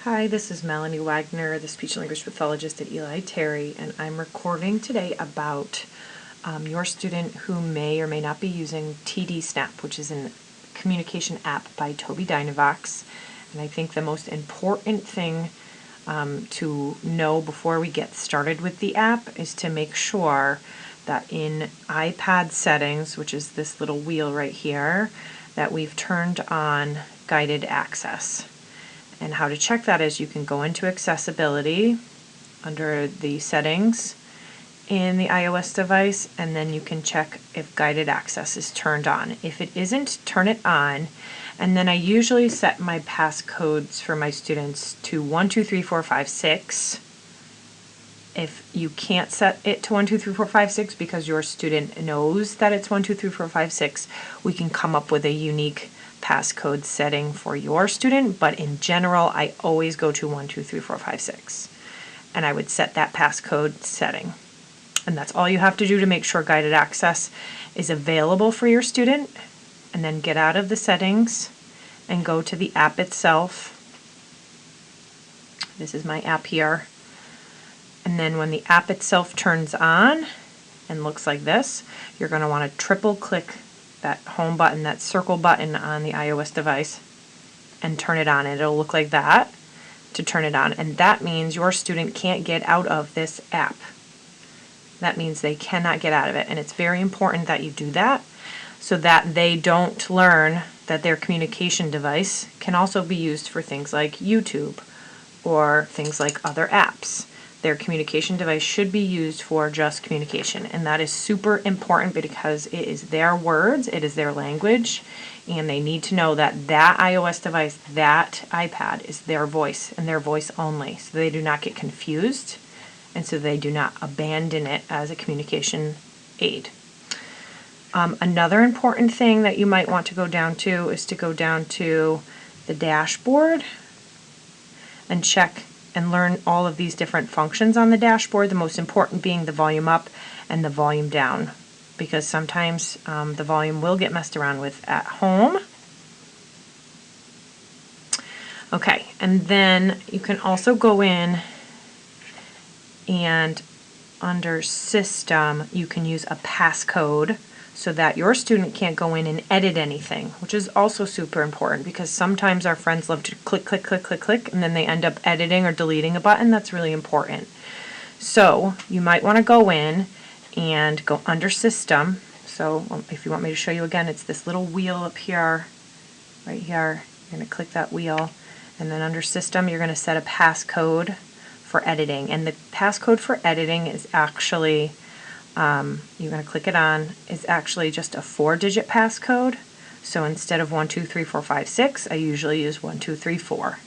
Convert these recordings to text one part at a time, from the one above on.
Hi, this is Melanie Wagner, the speech and language pathologist at Eli Terry, and I'm recording today about your student who may or may not be using TD Snap, which is a communication app by Toby Dynavox. And I think the most important thing to know before we get started with the app is to make sure that in iPad settings, which is this little wheel right here, that we've turned on guided access. And how to check that is you can go into accessibility under the settings in the iOS device, and then you can check if guided access is turned on. If it isn't, turn it on, and then I usually set my passcodes for my students to 1, 2, 3, 4, 5, 6. If you can't set it to 1, 2, 3, 4, 5, 6 because your student knows that it's 1, 2, 3, 4, 5, 6, we can come up with a unique passcode setting for your student, but in general, I always go to 1, 2, 3, 4, 5, 6. And I would set that passcode setting. And that's all you have to do to make sure guided access is available for your student. And then get out of the settings and go to the app itself. This is my app here. And then when the app itself turns on and looks like this, you're going to want to triple click that home button, that circle button on the iOS device, and turn it on. It'll look like that to turn it on. And that means your student can't get out of this app. That means they cannot get out of it. And it's very important that you do that so that they don't learn that their communication device can also be used for things like YouTube or things like other apps. Their communication device should be used for just communication, and that is super important because it is their words, it is their language, and they need to know that that iOS device, that iPad is their voice and their voice only, so they do not get confused and so they do not abandon it as a communication aid. Another important thing that you might want to go down to is to go down to the dashboard and check and learn all of these different functions on the dashboard, the most important being the volume up and the volume down, because sometimes the volume will get messed around with at home. Okay, and then you can also go in and under System, you can use a passcode so that your student can't go in and edit anything, which is also super important because sometimes our friends love to click, click, click, click, click, and then they end up editing or deleting a button. That's really important. So you might want to go in and go under System. So if you want me to show you again, it's this little wheel up here, right here. You're going to click that wheel, and then under System, you're going to set a passcode for editing. And the passcode for editing is actually you're going to click it on, is actually just a 4-digit passcode. So instead of 1, 2, 3, 4, 5, 6, I usually use 1, 2, 3, 4.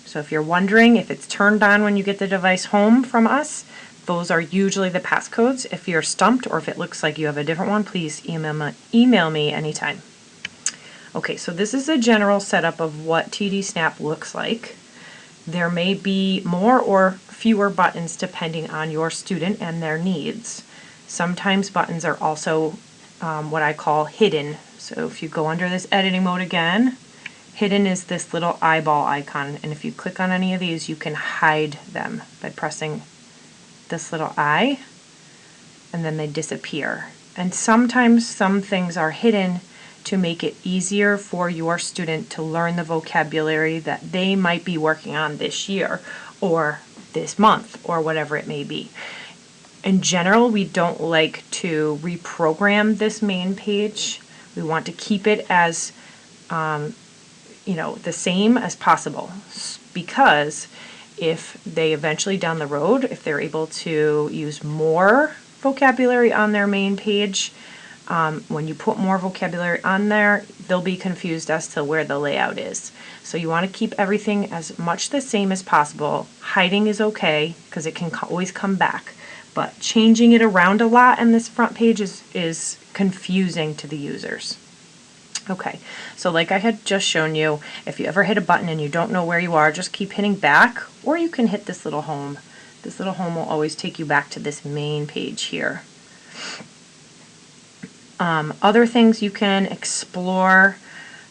So if you're wondering if it's turned on when you get the device home from us, those are usually the passcodes. If you're stumped or if it looks like you have a different one, please email me anytime. Okay, so this is a general setup of what TD Snap looks like. There may be more or fewer buttons depending on your student and their needs. Sometimes buttons are also what I call hidden. So if you go under this editing mode again, hidden is this little eyeball icon, and if you click on any of these, you can hide them by pressing this little eye, and then they disappear. And sometimes some things are hidden to make it easier for your student to learn the vocabulary that they might be working on this year or this month or whatever it may be. In general, we don't like to reprogram this main page. We want to keep it as the same as possible, because if they eventually down the road, if they're able to use more vocabulary on their main page, when you put more vocabulary on there, they'll be confused as to where the layout is. So you want to keep everything as much the same as possible. Hiding is okay because it can always come back, but changing it around a lot in this front page is confusing to the users. Okay, so like I had just shown you, if you ever hit a button and you don't know where you are, just keep hitting back, or you can hit this little home. This little home will always take you back to this main page here. Other things you can explore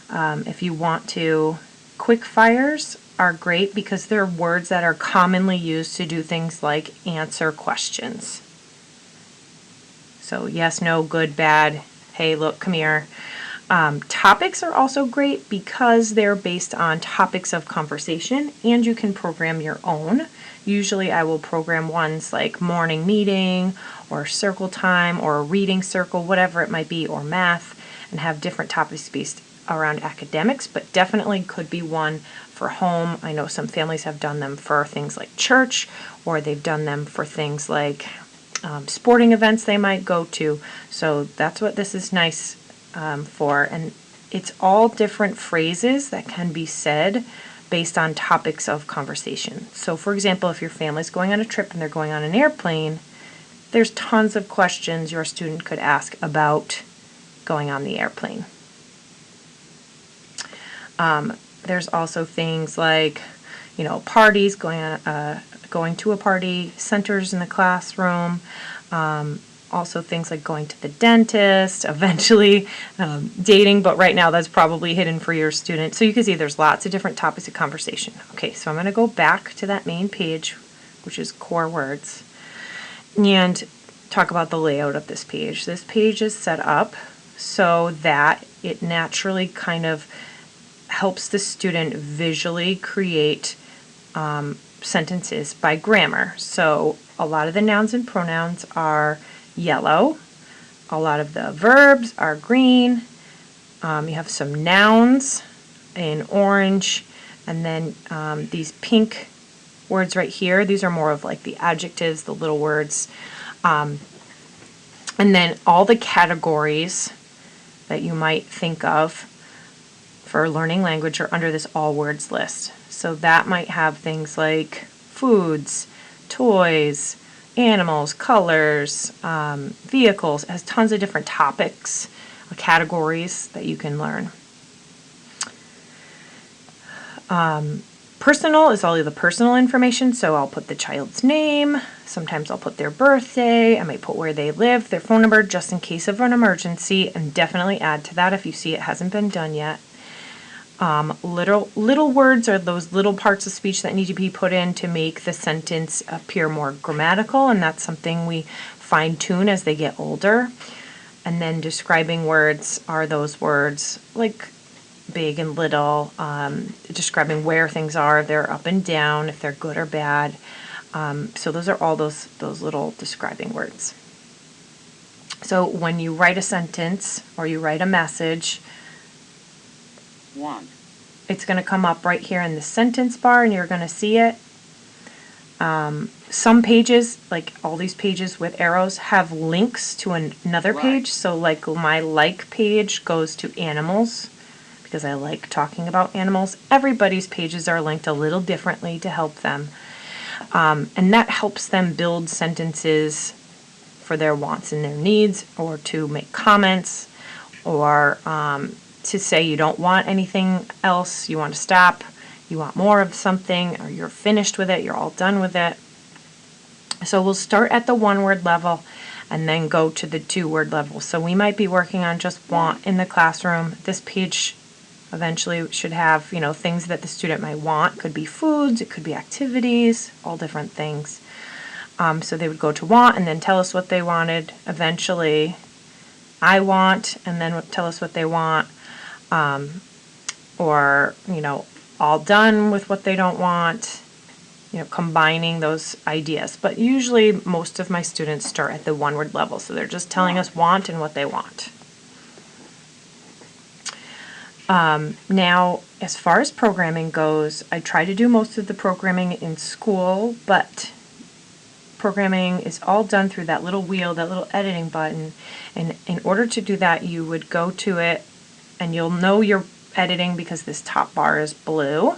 if you want to Quick fires are great because they're words that are commonly used to do things like answer questions. So yes, no, good, bad, hey, look, come here. Topics are also great because they're based on topics of conversation, and you can program your own. Usually I will program ones like morning meeting or circle time or a reading circle, whatever it might be, or math, and have different topics based around academics, but definitely could be one for home. I know some families have done them for things like church, or they've done them for things like sporting events they might go to. So that's what this is nice for. And it's all different phrases that can be said based on topics of conversation. So for example, if your family's going on a trip and they're going on an airplane, there's tons of questions your student could ask about going on the airplane. There's also things like, parties, going to a party, centers in the classroom, also things like going to the dentist, eventually dating, but right now that's probably hidden for your student. So you can see there's lots of different topics of conversation. Okay, so I'm going to go back to that main page, which is core words, and talk about the layout of this page. This page is set up so that it naturally kind of helps the student visually create sentences by grammar. So a lot of the nouns and pronouns are yellow. A lot of the verbs are green. You have some nouns in orange, and then these pink words right here, these are more of like the adjectives, the little words. And then all the categories that you might think of for learning language are under this all words list. So that might have things like foods, toys, animals, colors, vehicles. It has tons of different topics, categories that you can learn. Personal is all of the personal information, so I'll put the child's name, sometimes I'll put their birthday, I might put where they live, their phone number just in case of an emergency, and definitely add to that if you see it hasn't been done yet. Little words are those little parts of speech that need to be put in to make the sentence appear more grammatical, and that's something we fine-tune as they get older. And then describing words are those words like big and little, describing where things are, they're up and down, if they're good or bad. So those are all those little describing words. So when you write a sentence or you write a message, it's going to come up right here in the sentence bar, and you're going to see it. Some pages, like all these pages with arrows, have links to another page. So like my like page goes to animals, because I like talking about animals. Everybody's pages are linked a little differently to help them. And that helps them build sentences for their wants and their needs, or to make comments, or to say you don't want anything else, you want to stop, you want more of something, or you're finished with it, you're all done with it. So we'll start at the one-word level and then go to the two-word level. So we might be working on just want in the classroom. This page eventually should have, things that the student might want. It could be foods, it could be activities, all different things. So they would go to want and then tell us what they wanted. Eventually, I want, and then tell us what they want. Or, all done with what they don't want, combining those ideas. But usually most of my students start at the one-word level, so they're just telling us want and what they want. Now, as far as programming goes, I try to do most of the programming in school, but programming is all done through that little wheel, that little editing button. And in order to do that, you would go to it, and you'll know you're editing because this top bar is blue.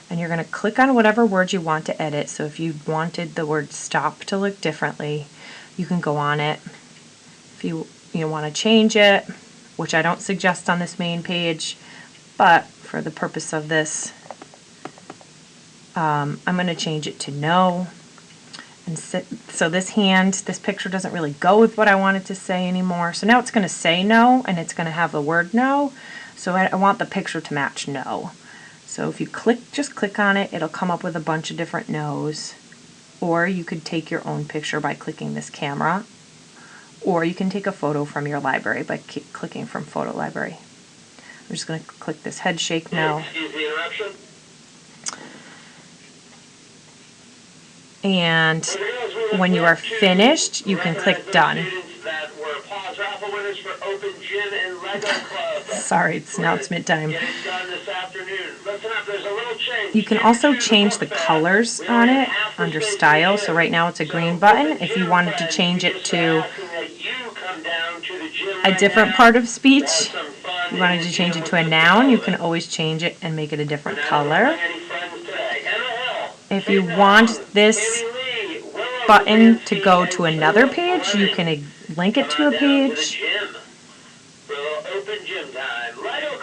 And you're going to click on whatever word you want to edit. So if you wanted the word stop to look differently, you can go on it. If you want to change it, which I don't suggest on this main page, but for the purpose of this, I'm going to change it to no. And so this picture doesn't really go with what I wanted to say anymore. So now it's going to say no, and it's going to have the word no. So I want the picture to match no. So if you just click on it, it'll come up with a bunch of different no's. Or you could take your own picture by clicking this camera. Or you can take a photo from your library by clicking from Photo Library. I'm just going to click this head shake no. Excuse the interruption. And when you are finished, you can click done. Sorry, it's announcement time. You can also change the colors on it under style. So right now it's a green button. If you wanted to change it to a different part of speech, you wanted to change it to a noun, you can always change it and make it a different color. If you want this button to go to another page, you can link it to a page.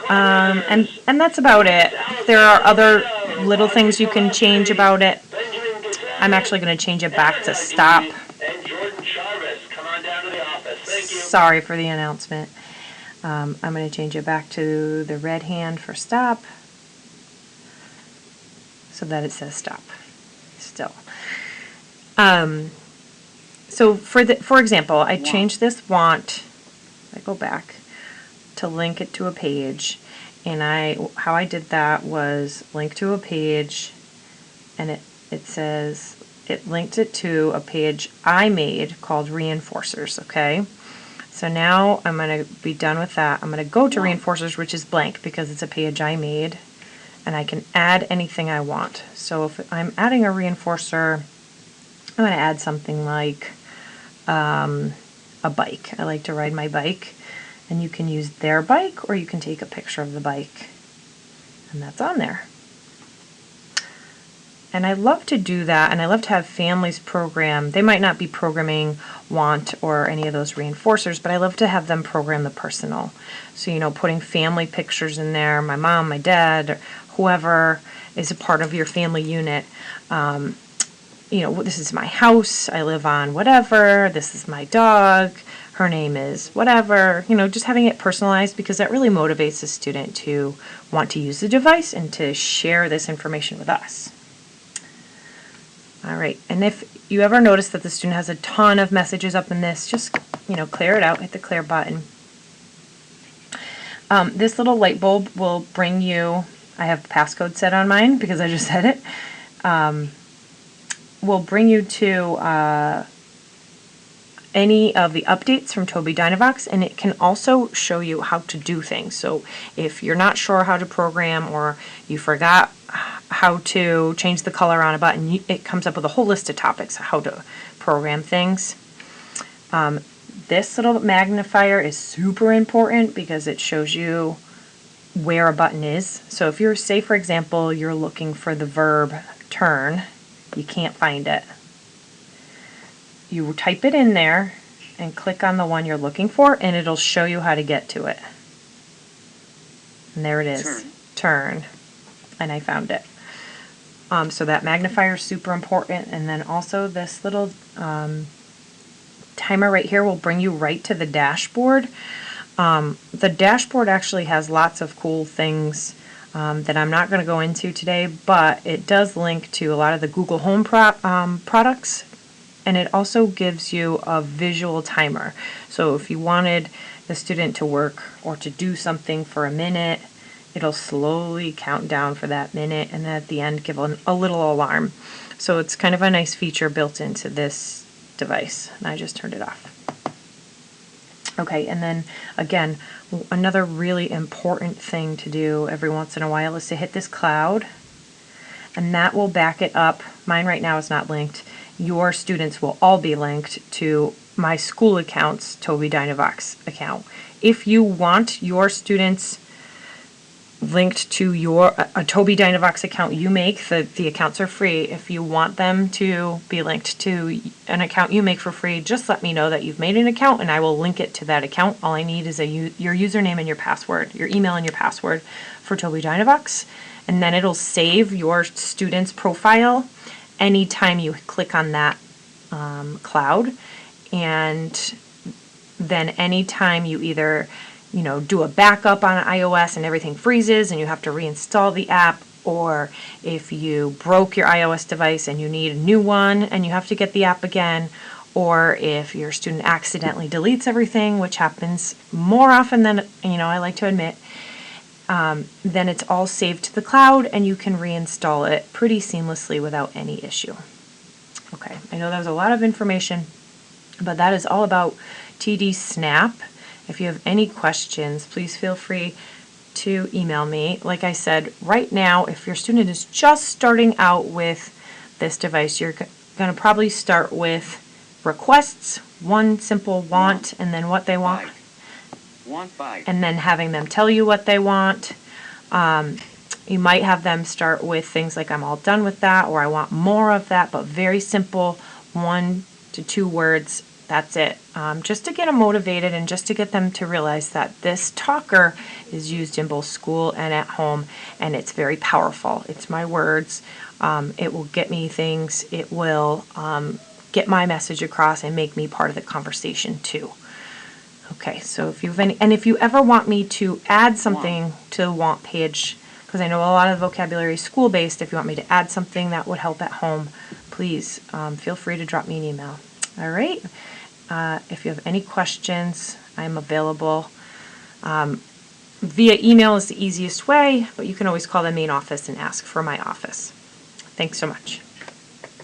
And that's about it. There are other little things you can change about it. I'm actually going to change it back to stop. Sorry for the announcement. I'm going to change it back to the red hand for stop, so that it says stop still. So for example, I changed this want, I go back to link it to a page, and how I did that was link to a page, and it says it linked it to a page I made called reinforcers. Okay, so now I'm going to be done with that. I'm going to go to reinforcers, which is blank because it's a page I made, and I can add anything I want. So if I'm adding a reinforcer, I'm going to add something like a bike. I like to ride my bike, and you can use their bike or you can take a picture of the bike, and that's on there. And I love to do that, and I love to have families program. They might not be programming want or any of those reinforcers, but I love to have them program the personal. So, putting family pictures in there, my mom, my dad, or whoever is a part of your family unit. This is my house, I live on whatever, this is my dog, her name is whatever, just having it personalized, because that really motivates the student to want to use the device and to share this information with us. All right, and if you ever notice that the student has a ton of messages up in this, just, clear it out, hit the clear button. This little light bulb will bring you, I have passcode set on mine because I just said it, will bring you to any of the updates from Tobii Dynavox, and it can also show you how to do things. So if you're not sure how to program, or you forgot how to change the color on a button, it comes up with a whole list of topics how to program things. This little magnifier is super important because it shows you where a button is. So if you're, say for example, you're looking for the verb turn, you can't find it. You type it in there and click on the one you're looking for, and it'll show you how to get to it. And there it is, turn. And I found it. So that magnifier is super important. And then also this little timer right here will bring you right to the dashboard. The dashboard actually has lots of cool things that I'm not going to go into today, but it does link to a lot of the Google Home products, and it also gives you a visual timer. So if you wanted the student to work or to do something for a minute, it'll slowly count down for that minute, and then at the end give a little alarm. So it's kind of a nice feature built into this device, and I just turned it off. Okay, and then again, another really important thing to do every once in a while is to hit this cloud, and that will back it up. Mine right now is not linked. Your students will all be linked to my school account's Tobii Dynavox account. If you want your students linked to a Tobii Dynavox account you make, the accounts are free. If you want them to be linked to an account you make for free, just let me know that you've made an account and I will link it to that account. All I need is your username and your password, your email and your password for Tobii Dynavox, and then it'll save your student's profile anytime you click on that cloud. And then anytime you either do a backup on iOS and everything freezes and you have to reinstall the app, or if you broke your iOS device and you need a new one and you have to get the app again, or if your student accidentally deletes everything, which happens more often than I like to admit, then it's all saved to the cloud and you can reinstall it pretty seamlessly without any issue. Okay, I know that was a lot of information, but that is all about TD Snap. If you have any questions, please feel free to email me. Like I said, right now, if your student is just starting out with this device, you're going to probably start with requests, one simple want, and then what they want. And then having them tell you what they want. You might have them start with things like, I'm all done with that, or I want more of that, but very simple, 1 to 2 words, that's it. Just to get them motivated and just to get them to realize that this talker is used in both school and at home, and it's very powerful. It's my words. It will get me things. It will get my message across and make me part of the conversation too. Okay, so if you ever want me to add something to the want page, because I know a lot of the vocabulary is school-based, if you want me to add something that would help at home, please feel free to drop me an email. All right? If you have any questions, I'm available. Via email is the easiest way, but you can always call the main office and ask for my office. Thanks so much.